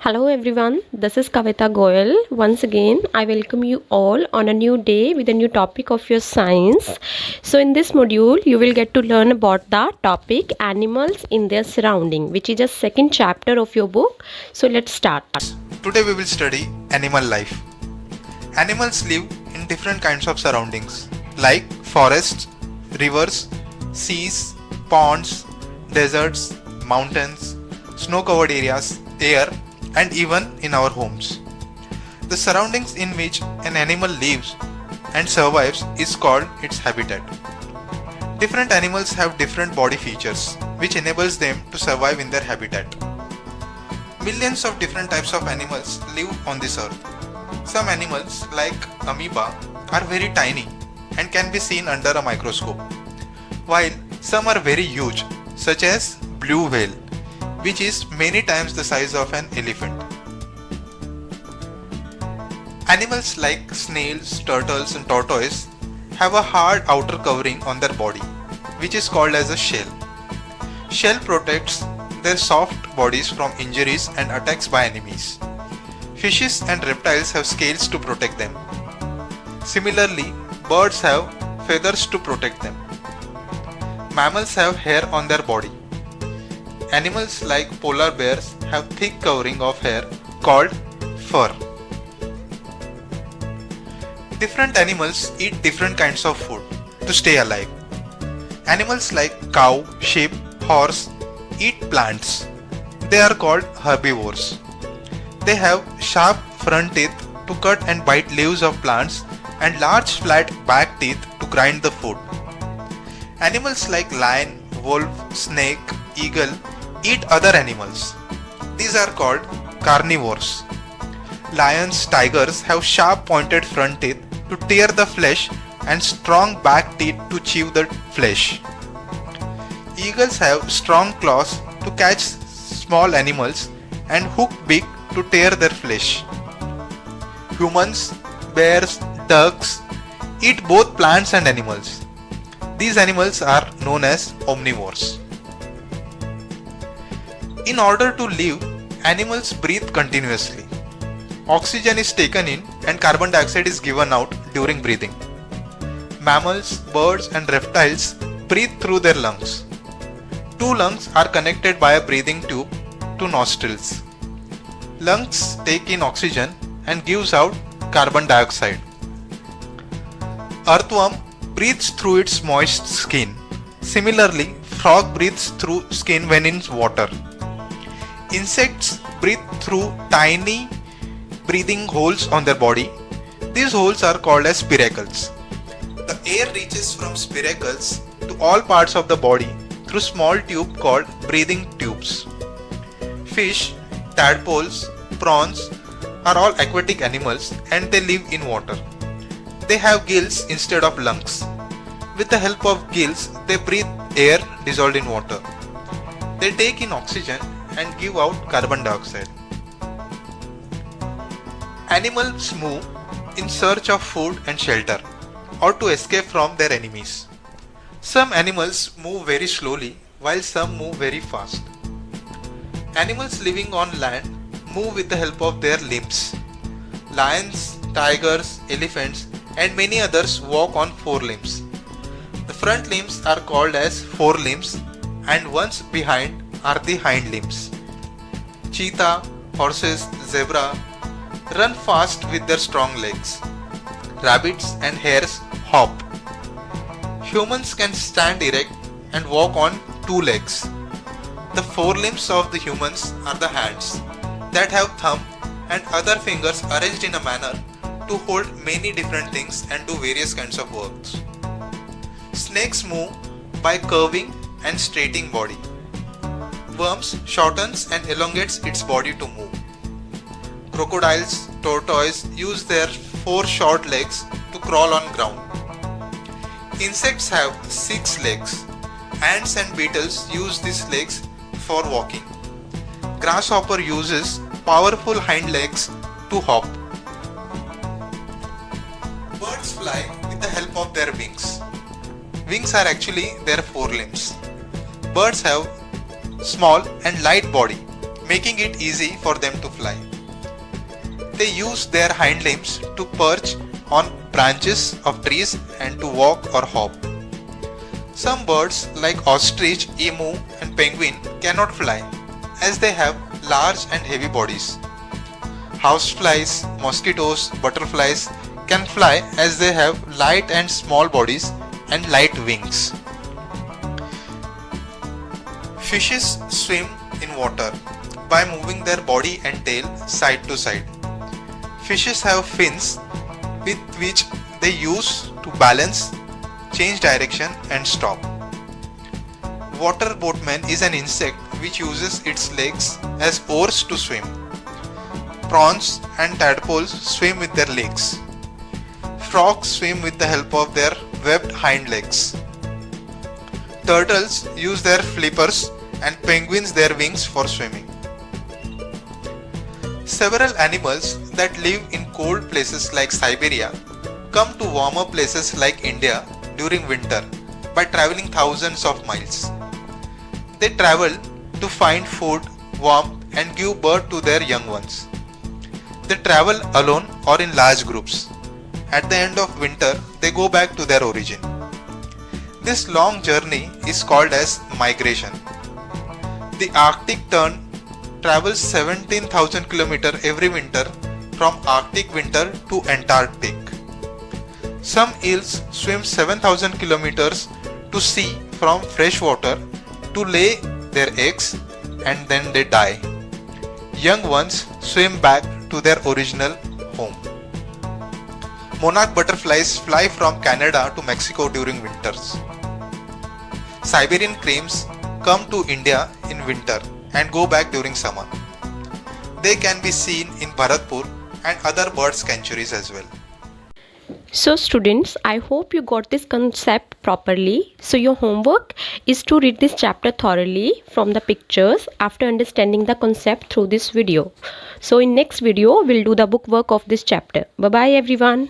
Hello everyone, this is Kavita Goyal. Once again, I welcome you all on a new day with a new topic of your science. So in this module, you will get to learn about the topic animals in their surrounding, which is a second chapter of your book. So let's start. Today we will study animal life. Animals live in different kinds of surroundings like forests, rivers, seas, ponds, deserts, mountains, snow-covered areas, air, and even in our homes. The surroundings in which an animal lives and survives is called its habitat. Different animals have different body features which enables them to survive in their habitat. Millions of different types of animals live on this earth. Some animals like amoeba are very tiny and can be seen under a microscope, while some are very huge such as blue whale, which is many times the size of an elephant. Animals like snails, turtles and tortoise have a hard outer covering on their body, which is called as a shell. Shell protects their soft bodies from injuries and attacks by enemies. Fishes and reptiles have scales to protect them. Similarly, birds have feathers to protect them. Mammals have hair on their body. Animals like polar bears have thick covering of hair called fur. Different animals eat different kinds of food to stay alive. Animals like cow, sheep, horse eat plants. They are called herbivores. They have sharp front teeth to cut and bite leaves of plants and large flat back teeth to grind the food. Animals like lion, wolf, snake, eagle eat other animals. These are called carnivores. Lions, tigers have sharp pointed front teeth to tear the flesh and strong back teeth to chew the flesh. Eagles have strong claws to catch small animals and hooked beak to tear their flesh. Humans, bears, ducks eat both plants and animals. These animals are known as omnivores. In order to live, animals breathe continuously. Oxygen is taken in and carbon dioxide is given out during breathing. Mammals, birds and reptiles breathe through their lungs. Two lungs are connected by a breathing tube to nostrils. Lungs take in oxygen and gives out carbon dioxide. Earthworm breathes through its moist skin. Similarly, frog breathes through skin when in water. Insects breathe through tiny breathing holes on their body. These holes are called as spiracles. The air reaches from spiracles to all parts of the body through small tube called breathing tubes. Fish, tadpoles, prawns are all aquatic animals and they live in water. They have gills instead of lungs. With the help of gills, they breathe air dissolved in water. They take in oxygen and give out carbon dioxide. Animals move in search of food and shelter or to escape from their enemies. Some animals move very slowly while some move very fast. Animals living on land move with the help of their limbs. Lions, tigers, elephants and many others walk on four limbs. The front limbs are called as forelimbs and ones behind are the hind limbs. Cheetah, horses, zebra run fast with their strong legs. Rabbits and hares hop. Humans can stand erect and walk on two legs. The forelimbs of the humans are the hands that have thumb and other fingers arranged in a manner to hold many different things and do various kinds of works. Snakes move by curving and straightening body. Worms shortens and elongates its body to move. Crocodiles, tortoise use their four short legs to crawl on ground. Insects have 6 legs. Ants and beetles use these legs for walking. Grasshopper uses powerful hind legs to hop. Birds fly with the help of their wings. Wings are actually their forelimbs. Birds have small and light body, making it easy for them to fly. They use their hind limbs to perch on branches of trees and to walk or hop. Some birds like ostrich, emu and penguin cannot fly as they have large and heavy bodies. Houseflies, mosquitoes, butterflies can fly as they have light and small bodies and light wings. Fishes swim in water by moving their body and tail side to side. Fishes have fins with which they use to balance, change direction and stop. Water boatman is an insect which uses its legs as oars to swim. Prawns and tadpoles swim with their legs. Frogs swim with the help of their webbed hind legs. Turtles use their flippers and penguins their wings for swimming. Several animals that live in cold places like Siberia come to warmer places like India during winter by traveling thousands of miles. They travel to find food, warmth and give birth to their young ones. They travel alone or in large groups. At the end of winter, they go back to their origin. This long journey is called as migration. The Arctic tern travels 17,000 km every winter from Arctic winter to Antarctic. Some eels swim 7,000 km to sea from fresh water to lay their eggs and then they die. Young ones swim back to their original home. Monarch butterflies fly from Canada to Mexico during winters. Siberian cranes come to India in winter and go back during summer. They can be seen in Bharatpur and other bird sanctuaries as well. So students, I hope you got this concept properly. So your homework is to read this chapter thoroughly from the pictures after understanding the concept through this video. So in next video, we'll do the book work of this chapter. Bye bye everyone.